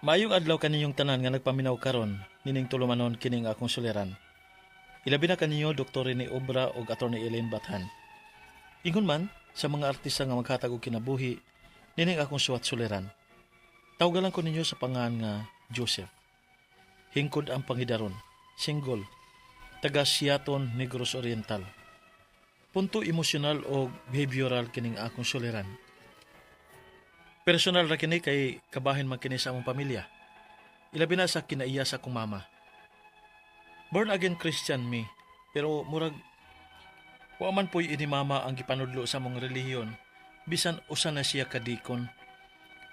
Maayong adlaw kaninyong tanan nga nagpaminaw karon nining tulumanon kining akong suliran. Ilabi na kaninyo Dr. Rene Obra ug Atty. Elaine Bathan. Ingon man sa mga artista nga maghatag og kinabuhi nining akong suwat suliran. Tawgalan ko ninyo sa pangalan nga Joseph. Hingkod ang pangidaron, single, taga Siaton, Negros Oriental. Punto emosyonal o behavioral kining akong suliran. Personal ra kini kay kabahin man kini sa among pamilya. Ilabi na sa kinaiya sa akong mama. Born again Christian me, pero murag wa man po'y ini mama ang gipanudlo sa among relihiyon, bisan usa na siya kadikon.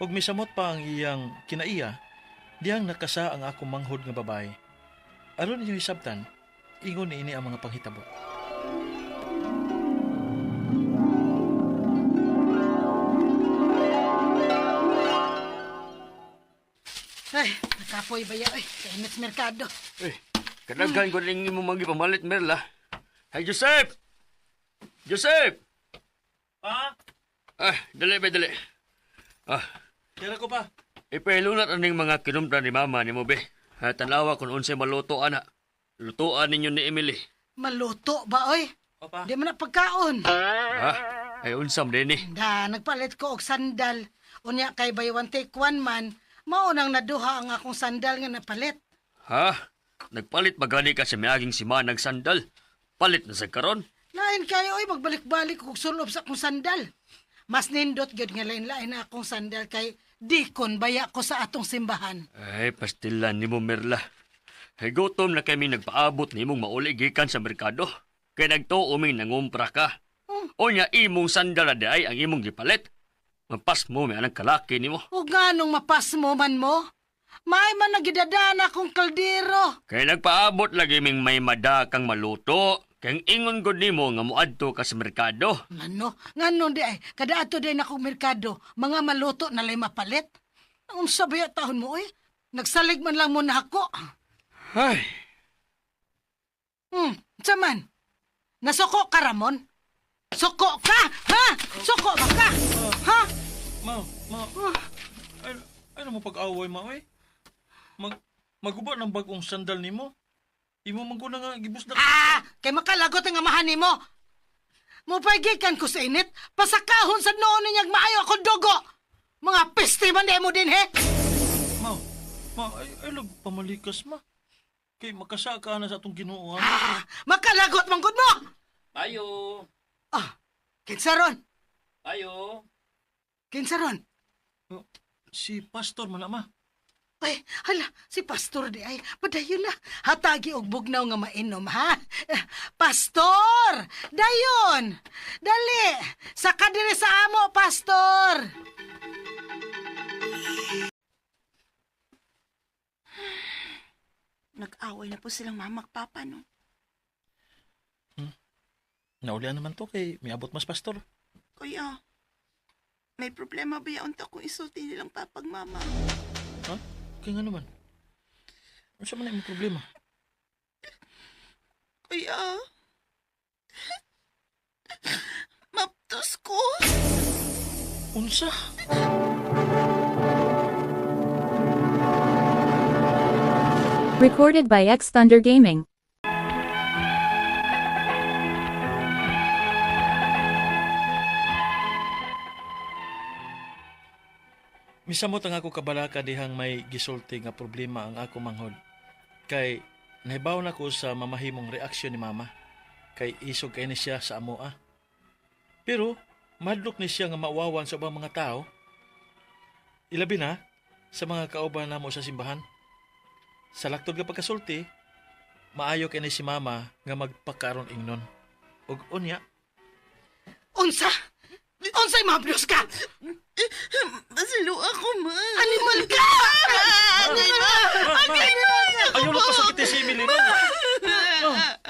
Ug misamot pa ang iyang kinaiya, diyang nakasa ang akong manghod nga babae. Aron ninyo hisabtan, ingon ni ini ang mga panghitabo. Ay, nakapoy ba yan? Ay, kainit sa merkado. Kadaghan ko rin mo magipamalit, Merla. Hey, Joseph! Joseph! Pa? Dali. Tira ko pa. Ipahilunat aning mga kinumtra ni Mama ni mo, be. Tanawa kung unsay maluto, ana. Lutuan ninyo ni Emily. Maluto ba, oy? Papa? Di mo na pagkaon. Ay, unsam din eh. Nagpalit ko og sandal. Unya kay buy one take one man, maunang naduha ang akong sandal nga napalit. Nagpalit ba gani ka sa miaging simanang sandal? Palit na sa karon? Lain kayo, oy, magbalik-balik og sulob sa akong sandal. Mas nindot gyud nga lain-lain na akong sandal kay dikon baya ko sa atong simbahan. Ay, pastilan ni mo, Merla. Ay, gutom na kami nagpaabot ni mong mauli gikan sa merkado. Kay nagtuuming nangumpra ka. O nya, imong sandal na ay ang imong gipalit. Mapas mo, may anang kalaki ni mo. O ganong mapas mo man mo? May man nagidadana akong kaldero. Kay nagpaabot lagi ming may madakang maluto. Kaya ingon gud nimo nga muadto ka sa merkado. Ngano di ay, kada ato din akong merkado, mga maluto na lay mapalit. Ang sabay tahon mo, oy. Nagsalig man lang muna ako. Ay, Saman, nasuko ka, Ramon? Suko ka, ha? Suko ba ka? Ha? Ma. Ano mo pag-away, ma, oy? Maguba ng bagong sandal nimo. Imo man ko na nga gibus na. Kay makalagot ang amahan ni mo. Mupagikan ko sa init, pasakahon sa noon ninyag maayo akong dugo. Mga piste man di mo din, he? Ma, ay lag pamalikas, ma. Kay makasaka na sa atong Ginoo. Makalagot man gud mo. ayo. Kinsaron? Ayo. Kinsaron? Si Pastor man, ma. Ay, hala, si Pastor di ay, padayon na. Hatagi og bugnaw nga mainom, ha? Pastor! Dayon! Dali! Saka diri sa amo, Pastor! Nag-away na po silang mamak papa, no? Naulian naman to kay may abot mas Pastor. Kuya, may problema ba yaon ta kung isulti nilang papag mama? Kaya nga naman. Ano sa man yung problema? Kuya, maptos ko. Unsa? Recorded by X Thunder Gaming. Misamot ang ako kabalaka dihang may gisulti nga problema ang ako manghod. Kay nahibaw na ko sa mamahimong reaksyon ni mama. Kay isog kay ni siya sa amoa. Pero madlok ni siya nga mawawan sa ubang mga tao. Ilabi na sa mga kauban namo sa simbahan. Sa laktod nga pagkasulti, maayo kay ni si mama nga magpakaron ingnon. Ug unya, Unsa? Unsay mablos ka? Basilo ako, ma. Animal ka! ayaw na pasakiti si Emily.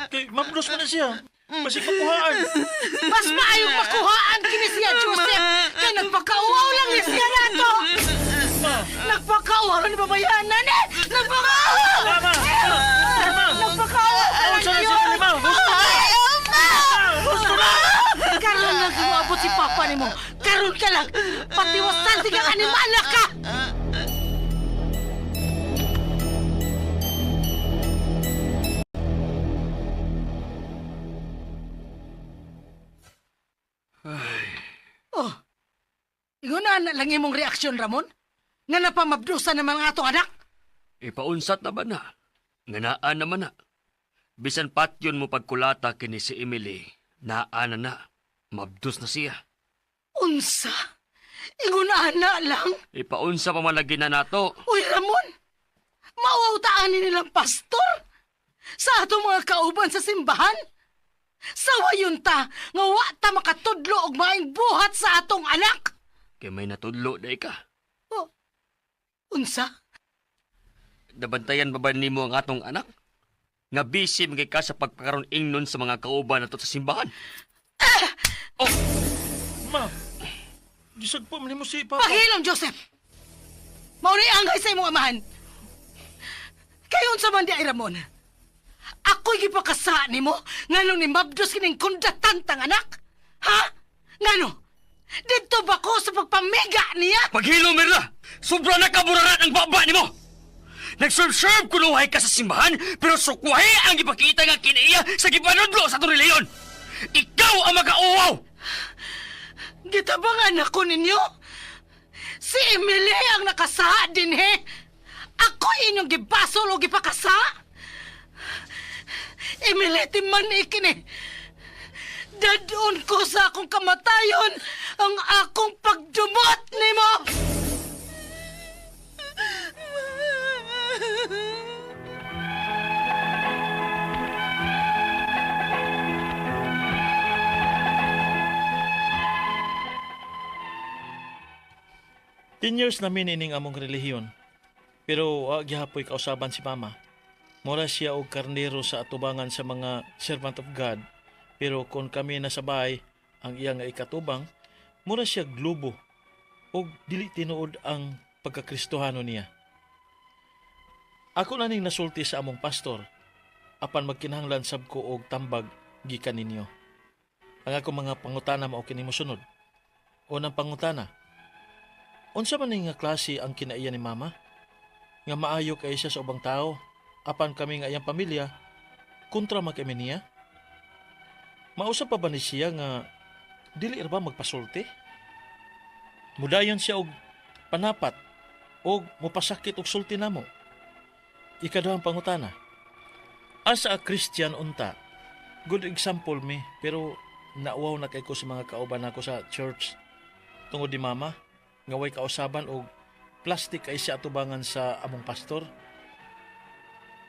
Kay mablos mo na siya. Basi kapuhaan. Mas maayong makuhaan kini siya, Joseph. Kaya nagpakauaw lang ni siya nato. Nagpakauaw ni babayanan, eh! Nagpakauaw! Mama! Nagpakauaw! Ano sa si Emily, ma? Gusto na! Karoon lang kumabot si Papa ni mo. Karoon ka lang. Pati wasan tigang animala ka! Ingon na lang imong reaksyon, Ramon? Nga napamabdusan ng mga atong anak? Ipaunsat na ba na? Nganaan naman na. Bisan patyon mo pagkulata kini si Emily, naana na. Mabdus na siya. Unsa? Ingon ana lang? Ipaunsa pa man lagi na nato. Uy, Ramon! Mauautaan nilang pastor? Sa atong mga kauban sa simbahan? Sawayon ta nga wa ta makatudlo og maing buhat sa atong anak. Kay may natudlo day ka. Oh, unsa? Nabantayan ba ba nimo ang atong anak? Nga busy magay ka sa pagpakaroon ingnon sa mga kauban nato sa simbahan. Oh, Ma, gisag po man mo si Papa. Pahilom, Joseph! Mauni angay sa imong amahan. Kayon sa man di ay Ramon. Ako'y gipakasa nimo nganong ni mabdos kining kundatan tang anak? Ha? Ngano? Dito ba ko sa pagpamiga niya? paghilo Merla! Sobra na kaburaran ang baba nimo. Nagserve-serve kunuhay ka sa simbahan, pero sukwahe ang ipakita nga kinaiya sa gipanudlo sa reliyon. Ikaw ang mag-auwaw! Gitabangan ako ninyo. Si Emily ang nakasa din he. Ako inyong gibasol o gipakasa. Emily, timan ikini. Dadon ko sa akong kamatayon ang akong pagdumot nimo. Ten years namin ining among relihiyon. Pero gihapoy kausaban si Mama. Mura siya og karnero sa atubangan sa mga servant of God. Pero kung kami nasabay ang iyang nga ikatubang, mura siya globo og dili tinuod ang pagkakristohano niya. Ako na ning nasulti sa among pastor apan magkinahanglan sab ko og tambag gikan ninyo. Ang ako mga pangutana mao kini mosunod. Unang pangutana, unsa man nga klase ang kinaiya ni Mama? Nga maayo kay siya sa ubang tao, apan kami nga iyang pamilya, kontra man kami niya? Mausap pa ba ni siya nga dili ra ba magpasulti? Mudayon siya og panapat og mupasakit og sulti namo. Ikaduhang pangutana, asa a Christian unta, good example me, pero nauwaw na kay ko sa mga kauban nako sa church tungod di Mama nga way kausaban og plastic ay siya atubangan sa among pastor.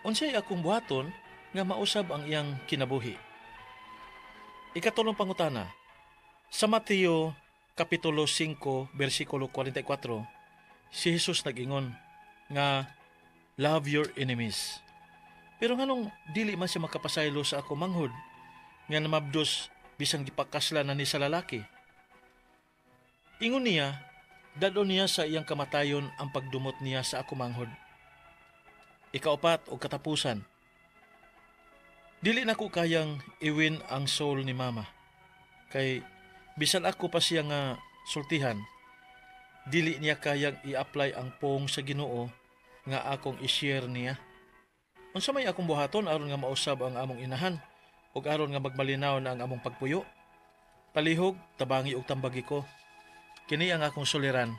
Unsay akong buhaton nga mausab ang iyang kinabuhi. Ikatulong pangutana, sa Mateo Kapitulo 5, versikulo 44, si Jesus nag-ingon nga love your enemies. Pero nganong dili man siya makapasaylo sa ako manghod nga namabdos bisang gipakasla na ni sa lalaki. Ingon niya, dadon niya sa iyang kamatayon ang pagdumot niya sa ako manghod. Ikaupat o katapusan, dili na ko kayang iwin ang soul ni Mama. Kay bisan ako pa siya nga sultihan, dili niya kayang i-apply ang pong sa Ginoo nga akong i-share niya. Unsa may akong buhaton aron nga mausab ang among inahan ug aron nga magmalinaw na ang among pagpuyo. Palihog, tabangi ug tambagi ko. Kini ang akong suliran,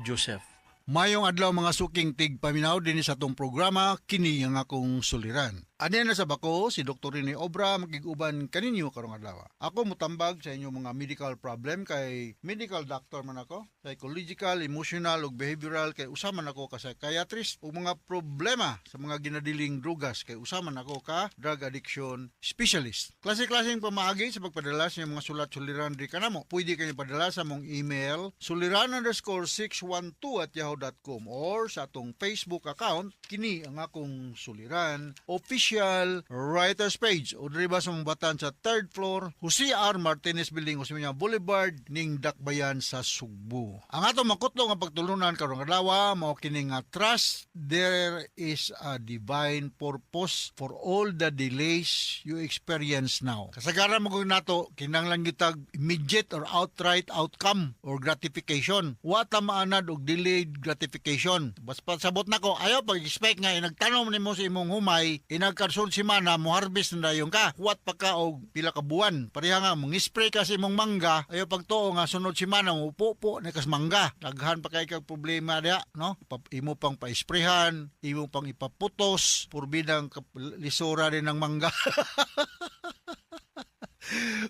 Joseph. Mayong adlaw mga suking tigpaminaw din sa atong programa, kini ang akong suliran. Ani na sa bako, si Dr. Rene Obra magiguban kaninyo karong adlaw. Ako mutambag sa inyong mga medical problem kay medical doctor man ako, psychological, emotional ug behavioral kay usaman ako ka psychiatrist ug mga problema sa mga ginadiling drugas kay usaman ako ka drug addiction specialist. Klase-klaseng pamaagi sa pagpadala sa inyong mga sulat-suliran di kanamo. Pwede kayo padala sa mong email suliran_612@yahoo.com or sa atong Facebook account kini ang akong suliran official writers page o diri ba sa Mambatan sa 3rd floor Jose R. Martinez Building Osmeña Boulevard ning Dakbayan sa Sugbo. Ang ato makutlo nga pagtulunan karong adlaw mao kini nga trust there is a divine purpose for all the delays you experience now. Kasagaran mo kung nato kinahanglan gitag immediate or outright outcome or gratification. Wa ta maanad og delayed gratification. Basta sabot nako ayaw pag-expect nga inagtanom nimo sa imong humay inag ka sunod semana mo harvest na dayon ka. Huwat pa ka og pila ka buwan. Pareha nga mong spray ka sa imong mangga, ayo pagtuo nga sunod semana mo upo na kas mangga. Daghan pa kay kag problema dia, no? Imo pang pa-sprayhan, imo pang ipaputos, purbidang lisura din ng mangga.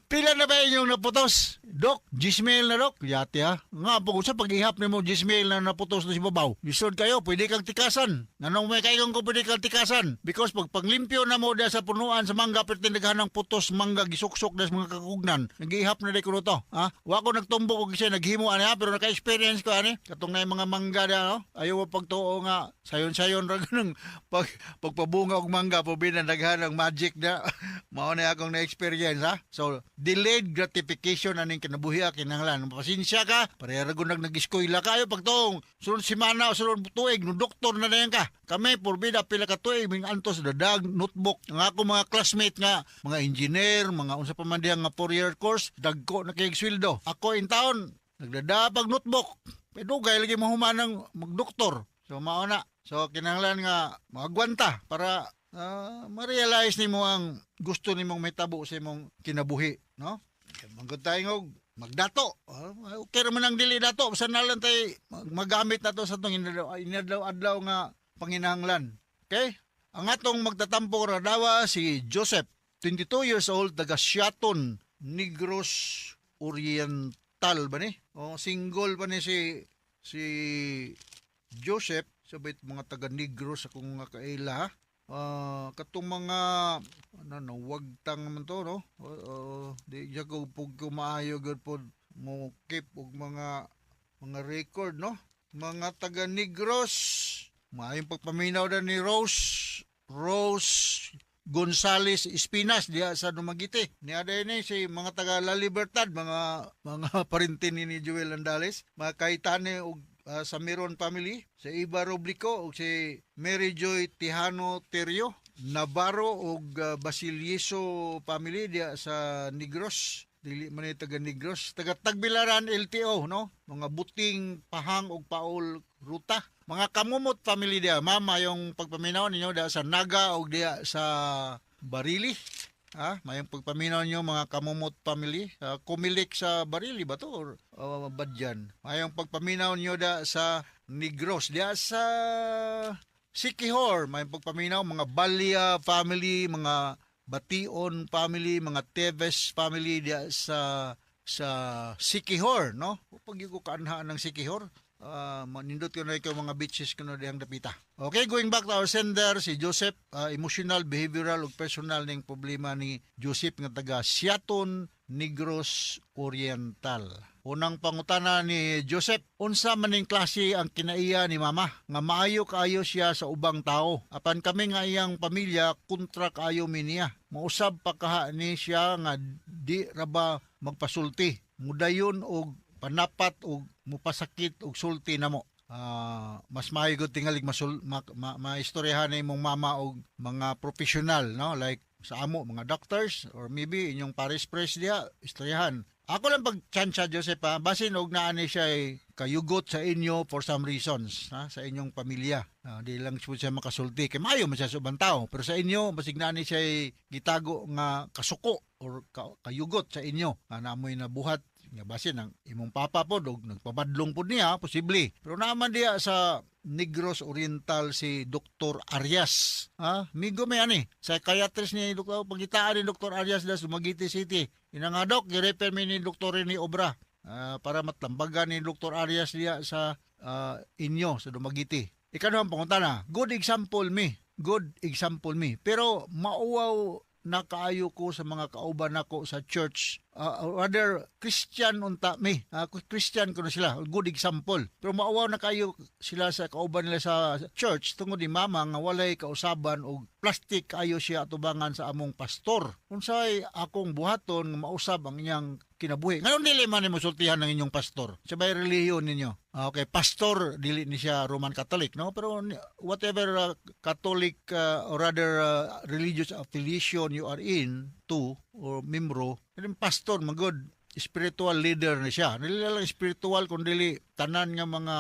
Pila na ba inyong naputos? Dok, 10,000 na dok. Yati ha. Nga po, sa pag-ihap ni mo 10,000 na naputos na si babaw. Isod kayo, pwede kang tikasan. Nanong may kayong ko pwede kang tikasan. Because pag paglimpyo na mo sa punuan sa mangga, pertindagahan ng putos mangga, gisuksok na sa mga kakugnan. Nag-ihap na di ko to. Ha? Wako nagtumbo ko kasi naghimo ani ha, pero naka-experience ko ani. Katong na yung mga mangga na, no? Ayaw mo pagtuo nga, sayon-sayon ra ganung pagpabunga og mangga, pabinandaghan ng magic na. Mao na akong na-experience ha. So, delayed gratification aning kinabuhi kinahanglan. Pasensya ka, pareha ra gud nag-eskwela kayo pagtong sunod semana o sunod tuig no doktor na dayon ka. Kami porbida pila ka tuig ming antos dadag notebook nga ako mga classmate nga mga engineer, mga unsa pa man diha nga 4-year course, dagko na kay sweldo. Ako in taon nagdadapag notebook. Pero gay lagi mahumanang magdoktor. So mao na. So kinahanglan nga magwanta para ma-realize nimo ang gusto nimong mahitabo sa imong kinabuhi, no? Manggod tayo magdato. Okay naman ang dili dato. Basta na lang tayo magamit na to sa itong inadlaw-adlaw nga panginahanglan. Okay? Ang atong magtatampo radawa si Joseph, 22 years old, taga Siaton, Negros Oriental ba ni? O single pa ni si Joseph, sabit mga taga Negros akong nga kaila, ha? Katong mga wagtang naman to, no? Di siya ko pug kumaayo gud pod mo keep og mga record, no? Mga taga Negros, maayong pagpaminaw na ni Rose Gonzales Espinas diya sa Dumaguete. Niya ni si mga taga La Libertad, mga parintin ni Joel Andales, mga kaitane og sa Miron family, sa Iba Roblico ug si Mary Joy Tijano Terio, Navarro ug Basilieso family diya sa Negros. Dili man ni taga Negros, taga Tagbilaran LTO, no? Mga Buting, Pahang ug Paul Ruta. Mga Kamumot family diya, mama yung pagpaminaw ninyo diya sa Naga ug diya sa Barili. Mayang pagpaminaw nyo mga Kamumot family, Kumilik sa Barili ba to or Badyan. Mayang pagpaminaw nyo da sa Negros, diya sa Sikihor, mayang pagpaminaw mga Balya family, mga Bation family, mga Teves family diya sa Sikihor, no? Pag yung kaanhaan ng Sikihor, manindot ko na ikaw mga beaches ko na diyang dapita. Okay, going back to our sender, si Joseph, emotional, behavioral, ug personal ning problema ni Joseph nga taga Siaton, Negros Oriental. Unang pangutana ni Joseph, unsa maning klase ang kinaiya ni mama nga maayo kaayo siya sa ubang tao. Apan kami nga iyang pamilya kontra kaayo mi niya. Mausab pa kaha ni siya nga di ra ba magpasulti. Mudayon og panapat og mupasakit og sulti namo. Mas maayo gud tingali maistoryahan na imong mama og mga professional, no? Like sa amo mga doctors or maybe inyong pares press diha istoryahan. Ako lang pagchansya Joseph, basin og naani siya kayugot sa inyo for some reasons, sa inyong pamilya. Di lang siya makasulti kay maayo man siya sa ubang tao, pero sa inyo basig naani siya gitago nga kasuko or kayugot sa inyo. Naamoy na buhat nga basin ang imong papa pod og nagpabadlong pod niya posible. Pero naman diya sa Negros Oriental si Dr. Arias. Migo may ani. Psychiatrist ni Dr. Pagitaan ni Dr. Arias da Dumaguete City. Ina nga dok, girefer mi ni Dr. ni Obra para matlambagan ni Dr. Arias diya sa inyo sa Dumaguete. Ikaduhang pangutana, good example me. Pero mauwaw na kaayo ko sa mga kauban nako sa church, rather Christian unta me, Christian ko na sila, good example, pero maawaw na kayo sila sa kauban nila sa church tungod ni mama nga walay kausaban og plastic kayo siya atubangan sa among pastor. Unsay akong buhaton nga mausab ang iyang kinabuhi. Ngayon dili man ni mosultihan ng inyong pastor. Sabay relihiyon ninyo. Okay, pastor dili ni siya Roman Catholic, no? Pero whatever Catholic or rather religious affiliation you are in to or membro, yung pastor magod spiritual leader ni siya. Dili lang spiritual kundi tanan nga mga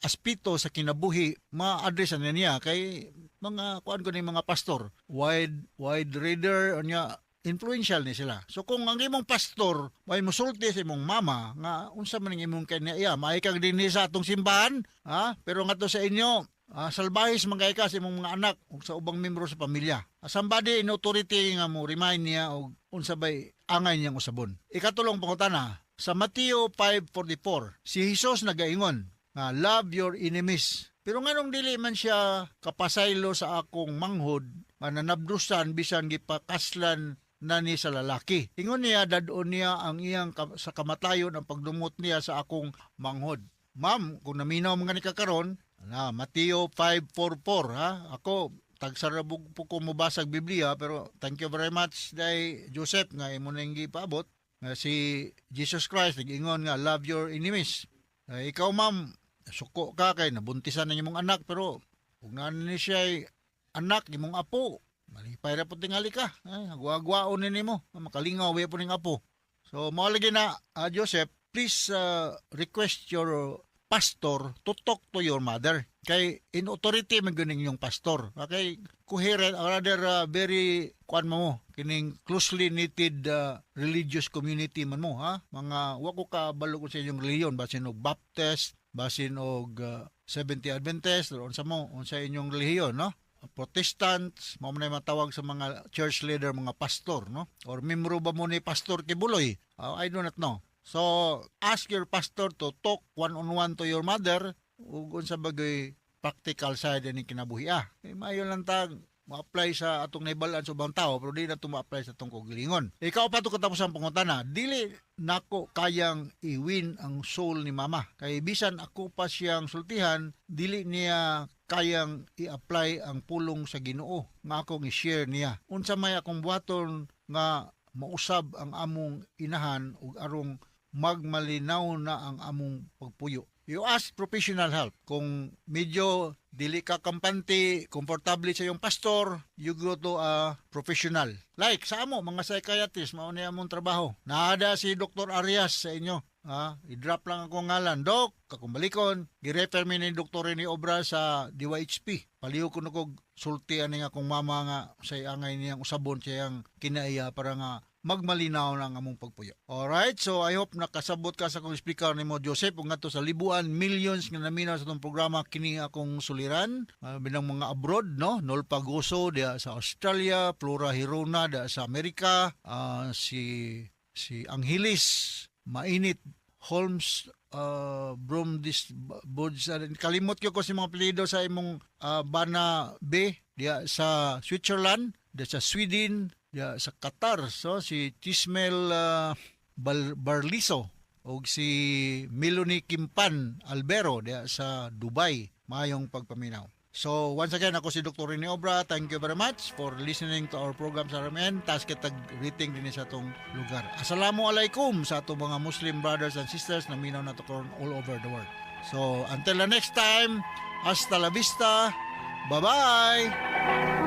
aspeto sa kinabuhi ma-address na niya kay mga kuan ko ni mga pastor, wide reader nya influential ni sila. So kung ang imong pastor may musulti sa imong mama nga unsa man ang imong kaniya, may kag dinhi sa atong simbahan, pero ngadto sa inyo, salbahis man kay ka sa imong mga anak ug sa ubang miyembro sa pamilya. Somebody in authority nga mo remind niya og unsa bay angay niyang usabon. Ikatulong pangutana, sa Mateo 5:44, si Jesus nagaingon nga love your enemies. Pero nganong dili man siya kapasaylo sa akong manghod nga nanabdusan bisan gipakaslan na ni sa lalaki. Ingon niya dadon niya ang iyang sa kamatayon ang pagdumot niya sa akong manghod. Ma'am, kung naminaw mga ni kakaron, Mateo 5:44 Ako tagsarabog po ko mubasag Biblia pero thank you very much day Joseph nga imo nang gipaabot nga si Jesus Christ nag-ingon nga love your enemies. Ikaw ma'am, suko ka kay nabuntisan na imong anak pero ug naan ni siya anak imong apo. Malipay ra pud tingali ka. Agwa-agwaon ni mo. Makalingaw wa pud ning apo. So mao lagi na Joseph, please request your pastor to talk to your mother. Kay in authority man gyud yung pastor. Okay, coherent or rather very kuan mo kining closely knitted religious community man mo Mga wa ko ka balo ko sa inyong reliyon basin og Baptist, basin og Seventh-day Adventist or unsa inyong relihiyon, no? Protestants, mo na matawag sa mga church leader, mga pastor, no? Or membro ba mo ni Pastor Kibuloy? I do not know. So, ask your pastor to talk one-on-one to your mother ug unsa bagay practical side ni kinabuhi. Kay maayo lang tag ma-apply sa atong naibalaan sa ubang tao pero di na ito ma-apply sa atong kagalingon. Ikaw pa ito katapos ang pangutana, dili nako kayang i-win ang soul ni mama. Kay bisan ako pa siyang sultihan, dili niya kayang i-apply ang pulong sa Ginoo nga akong i-share niya. Unsa may akong buhaton nga mausab ang among inahan ug arong magmalinaw na ang among pagpuyo. You ask professional help. Kung medyo dili ka kampante, komportable sa iyong pastor, you go to a professional. Like sa amo, mga psychiatrist, mao niya among trabaho. Naada si Dr. Arias sa inyo. I-drop lang ako ngalan. Dok, kakumbalikon, gi-refer mi ni Dr. ni Obra sa DYHP. Paliw ko na kog sultian ni akong mama nga sa angay niyang usabon siyang kinaiya para nga magmalinaw na ang among pagpuyo. Alright, so I hope nakasabot ka sa akong speaker ni mo Joseph ug ngadto sa libuan, millions nga naminaw sa itong programa kini akong suliran. Binang mga abroad, no? Nol Pagoso dia sa Australia, Flora Hirona dia sa Amerika, si Angelis Mainit Holmes Bromdis Bods, kalimot ko si mga apelyido sa imong Bana B dia sa Switzerland, dia sa Sweden, dia sa Qatar, so si Tismel Barliso o si Melanie Kimpan Albero dia sa Dubai. Mayong pagpaminaw. So once again, ako si Dr. Rene Obra. Thank you very much for listening to our program sa Ramen. Tas kitag rating din sa atong lugar. Assalamualaikum sa atong mga Muslim brothers and sisters na minaw na karon all over the world. So until the next time, hasta la vista. Bye-bye.